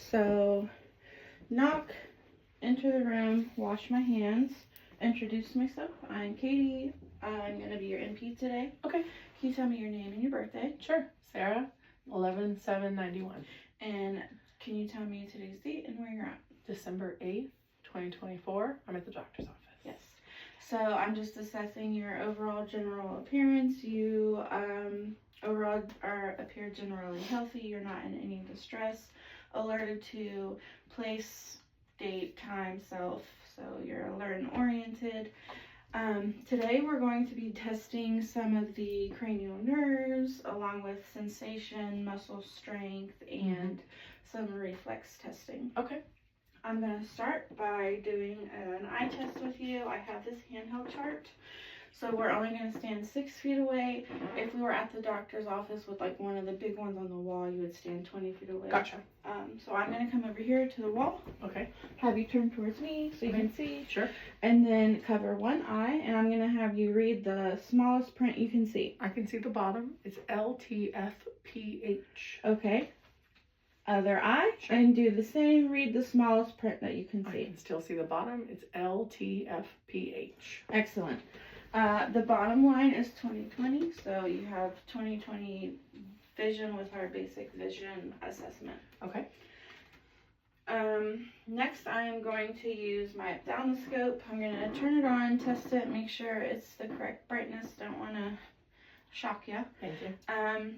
So, knock, enter the room, wash my hands, introduce myself. I'm Katie. I'm going to be your NP today. Okay. Can you tell me your name and your birthday? Sure. Sarah, 11/7/91. And can you tell me today's date and where you're at? December 8th, 2024. I'm at the doctor's office. Yes. So I'm just assessing your overall general appearance. You overall appear generally healthy. You're not in any distress. Alerted to place, date, time, self. So you're alert and oriented. Today we're going to be testing some of the cranial nerves along with sensation, muscle strength, and some reflex testing. Okay. I'm going to start by doing an eye test with you. I have this handheld chart. So we're only going to stand 6 feet away. If we were at the doctor's office with like one of the big ones on the wall, you would stand 20 feet away. Gotcha. So I'm going to come over here to the wall. Okay. Have you turn towards me so you can see. Sure. And then cover one eye, and I'm going to have you read the smallest print you can see. I can see the bottom. It's LTFPH. Okay. Other eye, Sure. and do the same. Read the smallest print that you can see. I can still see the bottom. It's LTFPH. Excellent. The bottom line is 20/20, so you have 20/20 vision with our basic vision assessment. Okay. Next I'm going to use my ophthalmoscope. I'm going to turn it on, test it, make sure it's the correct brightness. Don't want to shock you. Thank you.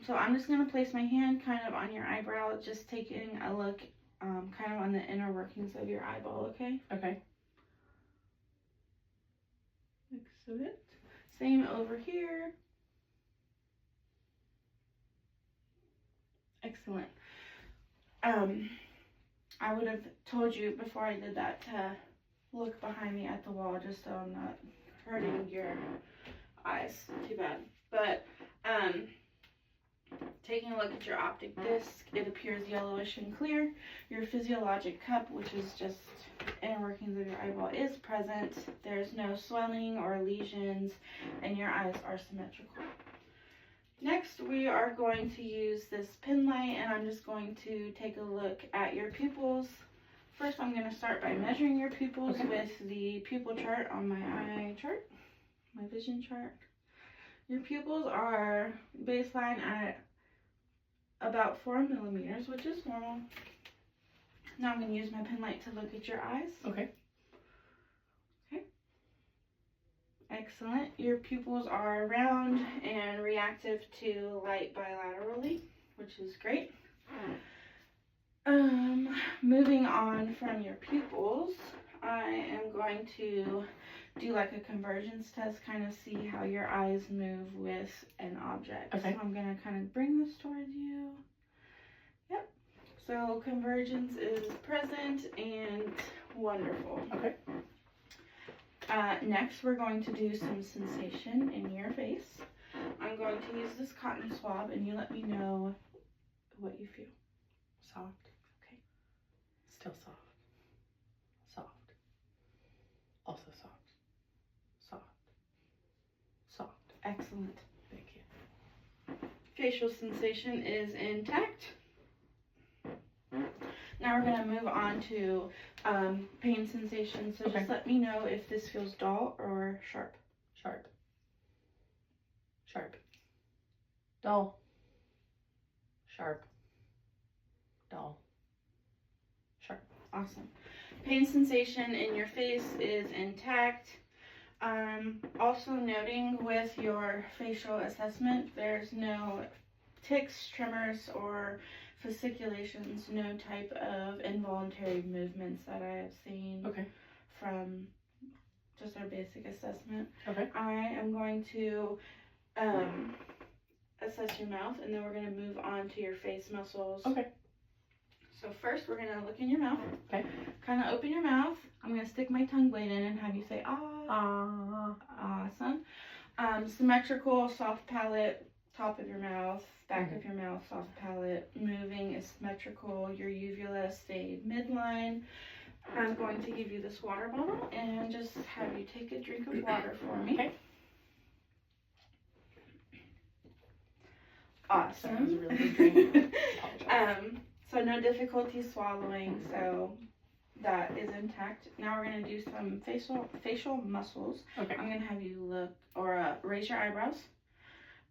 So I'm just going to place my hand kind of on your eyebrow, just taking a look kind of on the inner workings of your eyeball, okay? Okay. Excellent. Same over here. Excellent. I would have told you before I did that to look behind me at the wall just so I'm not hurting your eyes too bad. But taking a look at your optic disc, it appears yellowish and clear. Your physiologic cup, which is just inner workings of your eyeball, is present. There's no swelling or lesions, and your eyes are symmetrical. Next, we are going to use this pen light, and I'm just going to take a look at your pupils. First, I'm going to start by measuring your pupils with the pupil chart on my eye chart, my vision chart. Your pupils are baseline at about 4 millimeters, which is normal. Now I'm going to use my pen light to look at your eyes. Okay. Okay. Excellent. Your pupils are round and reactive to light bilaterally, which is great. Moving on from your pupils, I am going to do like a convergence test, kind of see how your eyes move with an object. Okay. So I'm going to kind of bring this towards you. Yep. So convergence is present and wonderful. Okay. Next, we're going to do some sensation in your face. I'm going to use this cotton swab, and you let me know what you feel. Soft. Okay. Still soft. Soft. Also soft. Soft. Soft. Excellent. Thank you. Facial sensation is intact. Now we're going to move on to pain sensation. So just let me know if this feels dull or sharp. Sharp. Sharp. Dull. Sharp. Dull. Sharp. Awesome. Pain sensation in your face is intact. Also noting with your facial assessment, there's no tics, tremors, or fasciculations, no type of involuntary movements that I have seen from just our basic assessment. Okay. I am going to assess your mouth, and then we're going to move on to your face muscles. Okay. So first, we're going to look in your mouth. Okay. Kind of open your mouth. I'm going to stick my tongue blade in and have you say, ah. Ah. Awesome. Symmetrical, soft palate, top of your mouth, back of your mouth, soft palate. Moving is symmetrical. Your uvula stayed midline. I'm going to give you this water bottle and just have you take a drink of water for me. Okay. Awesome. That was a really good drink. So no difficulty swallowing, so that is intact. Now we're going to do some facial muscles. Okay. I'm going to have you look, or raise your eyebrows,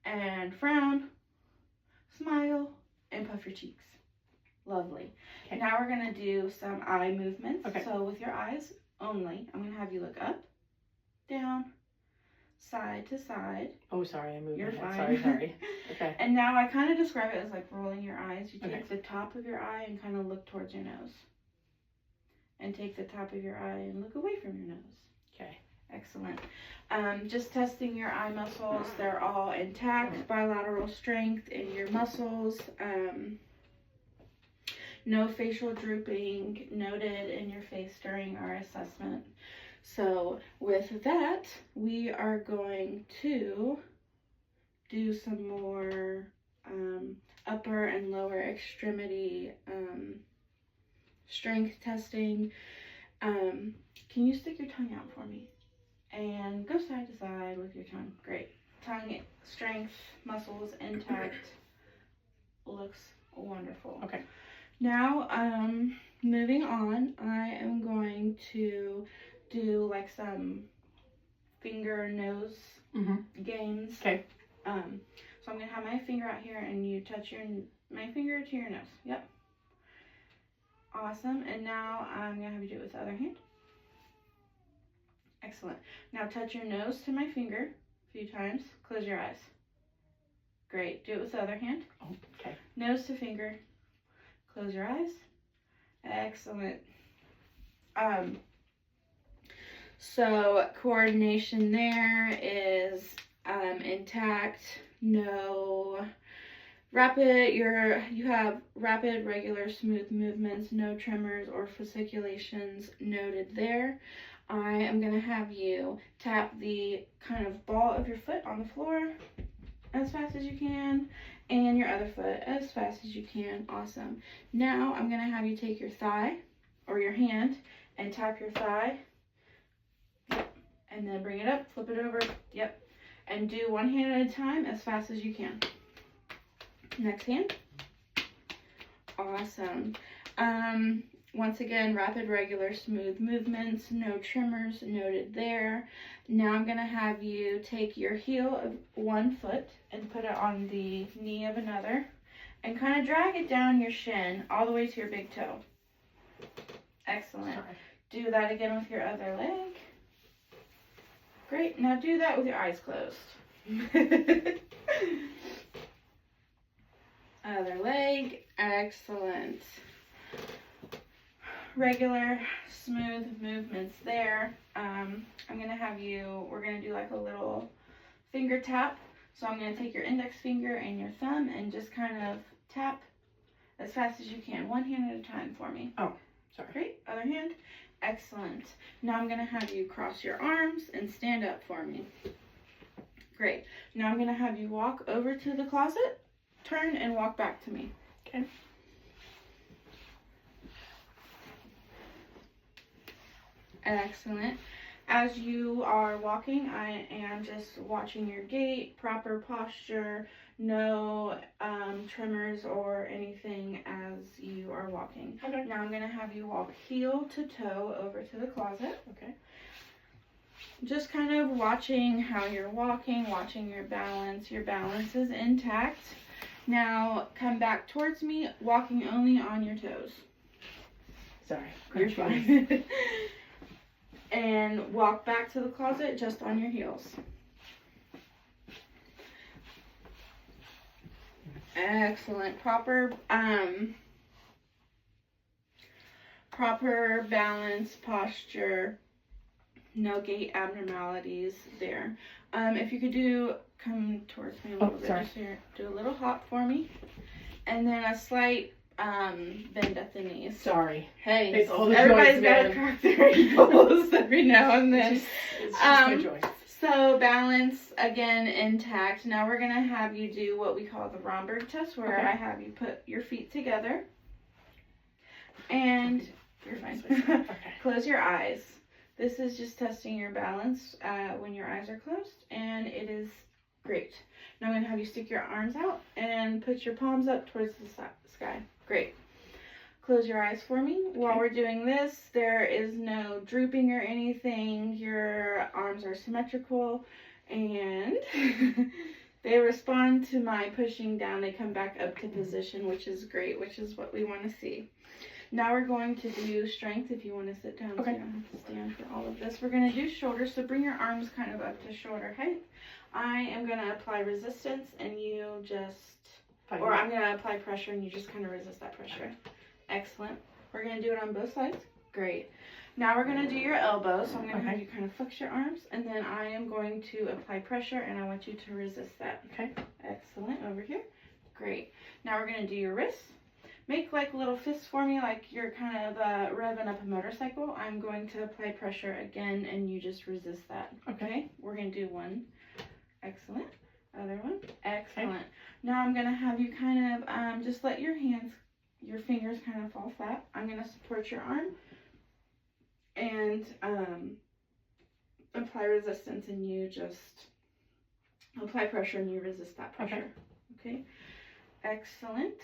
and frown, smile, and puff your cheeks. Lovely. Okay. Now we're going to do some eye movements. Okay. So with your eyes only, I'm going to have you look up, down, side to side. Oh, sorry, I moved You're my fine. head. Sorry. Okay. And now I kind of describe it as like rolling your eyes. You take Okay. the top of your eye and kind of look towards your nose. And take the top of your eye and look away from your nose. Okay. Excellent. Just testing your eye muscles. They're all intact, bilateral strength in your muscles. No facial drooping noted in your face during our assessment. So with that, we are going to do some more upper and lower extremity strength testing. Can you stick your tongue out for me? And go side to side with your tongue. Great. Tongue strength, muscles intact. Looks wonderful. Okay. Now, moving on, I am going to do like some finger nose games. Okay. So I'm gonna have my finger out here, and you touch my finger to your nose. Yep. Awesome. And now I'm gonna have you do it with the other hand. Excellent. Now touch your nose to my finger a few times. Close your eyes. Great. Do it with the other hand. Oh, okay. Nose to finger. Close your eyes. Excellent. So coordination there is intact. No rapid. You have rapid, regular, smooth movements. No tremors or fasciculations noted there. I am going to have you tap the kind of ball of your foot on the floor as fast as you can, and your other foot as fast as you can. Awesome. Now I'm going to have you take your thigh or your hand and tap your thigh. Yep. And then bring it up, flip it over. Yep. And do one hand at a time as fast as you can. Next hand. Awesome. Once again, rapid, regular, smooth movements, no tremors noted there. Now I'm going to have you take your heel of one foot and put it on the knee of another and kind of drag it down your shin all the way to your big toe. Excellent. Sorry. Do that again with your other leg. Great. Now do that with your eyes closed. Other leg. Excellent. Regular, smooth movements there. I'm going to have you, we're going to do like a little finger tap. So I'm going to take your index finger and your thumb and just kind of tap as fast as you can. One hand at a time for me. Oh, sorry. Great. Other hand. Excellent. Now I'm going to have you cross your arms and stand up for me. Great. Now I'm going to have you walk over to the closet, turn, and walk back to me. Okay. Excellent. As you are walking, I am just watching your gait, proper posture, no tremors or anything as you are walking. Okay. Now I'm going to have you walk heel to toe over to the closet. Okay. Just kind of watching how you're walking, watching your balance. Your balance is intact. Now come back towards me, walking only on your toes. Sorry. You're fine. And walk back to the closet just on your heels. Excellent. Proper balance, posture, no gait abnormalities there. If you could come towards me a little bit, sorry. just here, do a little hop for me, and then a slight bend at the knees. Sorry. Hey, It's all the everybody's joints, got to man. crack their ankles every now and then. It's just my Um, joints. So balance again intact. Now we're gonna have you do what we call the Romberg test, where Okay. I have you put your feet together, and you're fine. Okay. Close your eyes. This is just testing your balance when your eyes are closed, and it is great. Now I'm gonna have you stick your arms out and put your palms up towards the sky. Great. close your eyes for me. While Okay. we're doing this, there is no drooping or anything. Your arms are symmetrical, and they respond to my pushing down. They come back up to position, which is great, which is what we want to see. Now we're going to do strength. If you want to sit down, Okay. so you don't have to stand for all of this. We're going to do shoulders, so bring your arms kind of up to shoulder height. I am going to apply resistance, and you just, or I'm going to apply pressure, and you just kind of resist that pressure. Excellent. We're going to do it on both sides. Great. Now we're going to do your elbows, so I'm going to have you kind of flex your arms, and then I am going to apply pressure, and I want you to resist that. Okay. Excellent. Over here. Great. Now we're going to do your wrists. Make like little fists for me, like you're kind of revving up a motorcycle. I'm going to apply pressure again, and you just resist that. Okay? We're going to do one. Excellent. Other one. Excellent. Okay. Now I'm going to have you kind of just let your fingers kind of fall flat. I'm going to support your arm and apply resistance, and you just apply pressure, and you resist that pressure. Okay? Excellent.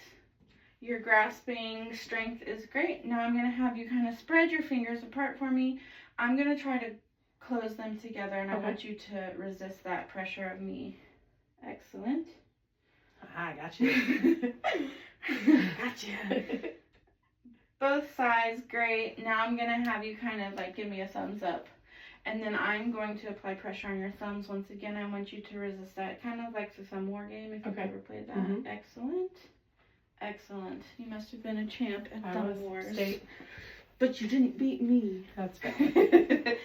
Your grasping strength is great. Now I'm going to have you kind of spread your fingers apart for me. I'm going to try to close them together, and I want you to resist that pressure of me. Excellent. I got you. Gotcha. Both sides, great. Now I'm going to have you kind of like give me a thumbs up. And then I'm going to apply pressure on your thumbs. Once again, I want you to resist that. Kind of like the thumb war game, if you've ever played that. Mm-hmm. Excellent. Excellent. You must have been a champ at Thumb Wars. State. But you didn't beat me. That's bad.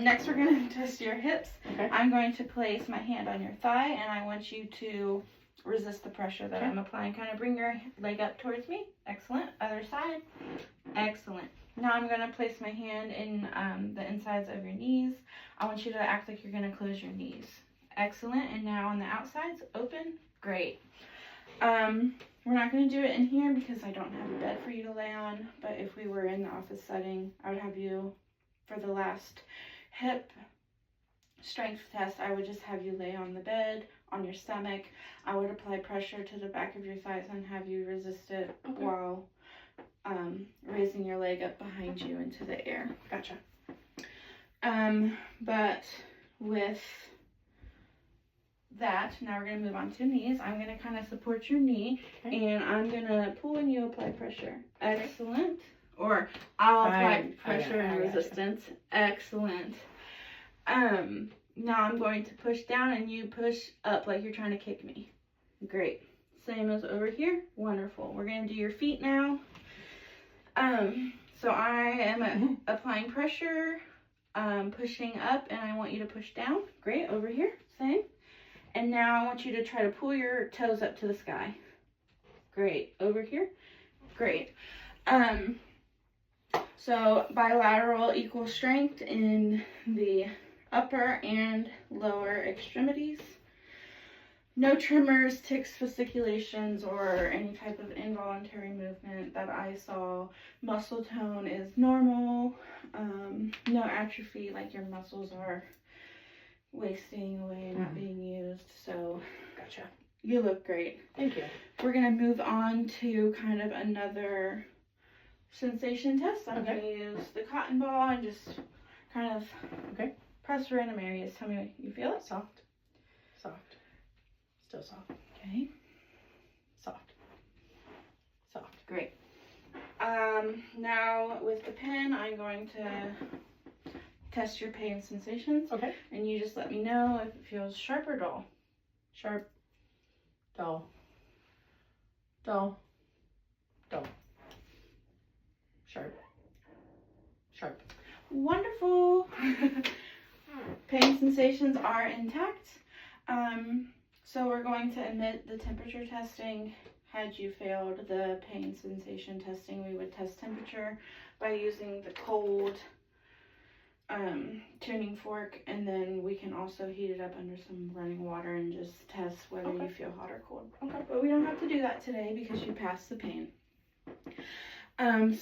Next, we're going to test your hips. Okay. I'm going to place my hand on your thigh, and I want you to resist the pressure that I'm applying. Kind of bring your leg up towards me. Excellent. Other side. Excellent. Now I'm going to place my hand in the insides of your knees. I want you to act like you're going to close your knees. Excellent. And now on the outsides, open. Great. We're not going to do it in here because I don't have a bed for you to lay on, but if we were in the office setting, I would have you, for the last hip strength test, I would just have you lay on the bed, on your stomach. I would apply pressure to the back of your thighs and have you resist it while raising your leg up behind you into the air. Gotcha. But with that, now we're going to move on to knees. I'm going to kind of support your knee, and I'm going to pull and you apply pressure. Excellent. Or I'll apply pressure and resistance. Excellent. Now I'm going to push down and you push up like you're trying to kick me. Great. Same as over here. Wonderful. We're going to do your feet now. So I am applying pressure, pushing up, and I want you to push down. Great. Over here. Same. And now I want you to try to pull your toes up to the sky. Great. Over here. Great. So bilateral equal strength in the upper and lower extremities. No tremors, tics, fasciculations, or any type of involuntary movement that I saw. Muscle tone is normal. No atrophy, like your muscles are wasting away, not being used. So, gotcha. You look great. Thank you. We're going to move on to kind of another sensation test. I'm going to use the cotton ball and just kind of press random areas. Tell me what you feel. It Soft. Soft. Still soft. Okay. Soft. Soft. Great. Now with the pen, I'm going to test your pain sensations. Okay. And you just let me know if it feels sharp or dull. Sharp. Dull. Dull. Dull. Sharp. Sharp. Wonderful. Pain sensations are intact. So we're going to omit the temperature testing. Had you failed the pain sensation testing, we would test temperature by using the cold tuning fork, and then we can also heat it up under some running water and just test whether you feel hot or cold. But we don't have to do that today because you passed the pain.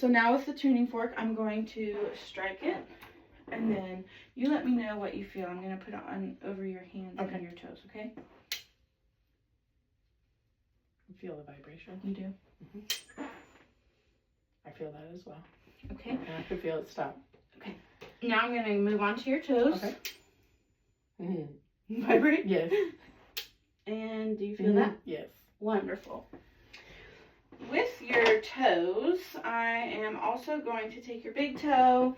So now with the tuning fork, I'm going to strike it, and then you let me know what you feel. I'm going to put it on over your hands and your toes, okay? Feel the vibration. You do? Mm-hmm. I feel that as well. Okay. And I could feel it stop. Now I'm gonna move on to your toes. Okay. Vibrate. Yes. And do you feel that? Yes. Wonderful. With your toes, I am also going to take your big toe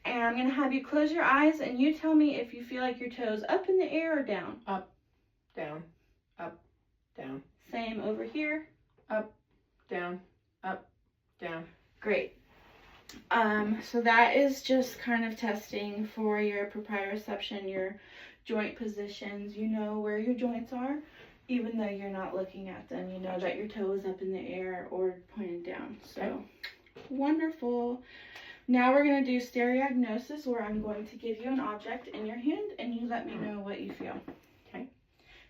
and I'm going to have you close your eyes and you tell me if you feel like your toes up in the air or down. Up, down, up, down. Same over here. Up, down, up, down. Great. So that is just kind of testing for your proprioception, your joint positions. You know where your joints are. Even though you're not looking at them, you know that your toe is up in the air or pointed down. So, okay. Wonderful. Now we're going to do stereognosis, where I'm going to give you an object in your hand and you let me know what you feel. Okay.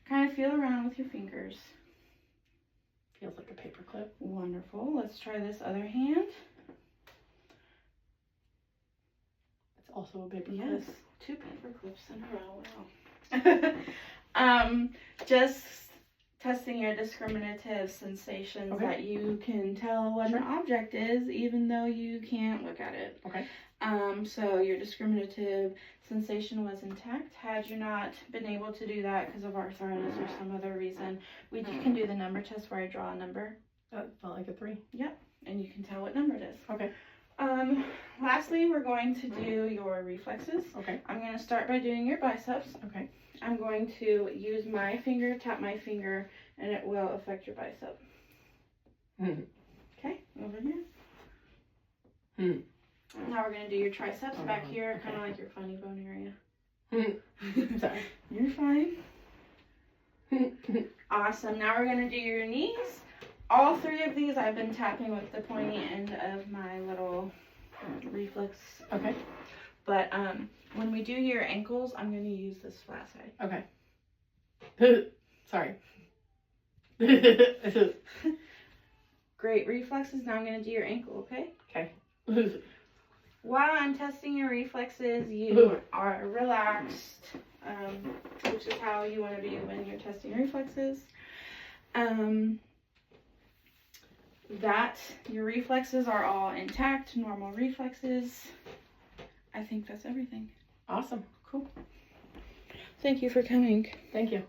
Kind of feel around with your fingers. Feels like a paper clip. Wonderful. Let's try this other hand. It's also a paper clip. Yes, 2 paper clips in a row. Wow. Just testing your discriminative sensations, okay. that you can tell what sure. an object is even though you can't look at it. Okay. So your discriminative sensation was intact. Had you not been able to do that because of arthritis or some other reason, we can do the number test where I draw a number. That felt like a 3. Yep, and you can tell what number it is. Okay. Lastly, we're going to do your reflexes. Okay. I'm going to start by doing your biceps. Okay. I'm going to use my finger, tap my finger, and it will affect your bicep. Okay, over here. Now we're going to do your triceps back here, kind of like your funny bone area. Sorry. You're fine. Awesome. Now we're going to do your knees. All 3 of these I've been tapping with the pointy end of my little reflex. Okay. But when we do your ankles, I'm going to use this flat side. Okay. Sorry. Great reflexes. Now I'm going to do your ankle, okay? Okay. While I'm testing your reflexes, you are relaxed, which is how you want to be when you're testing reflexes. That your reflexes are all intact, normal reflexes. I think that's everything. Awesome. Cool. Thank you for coming. Thank you.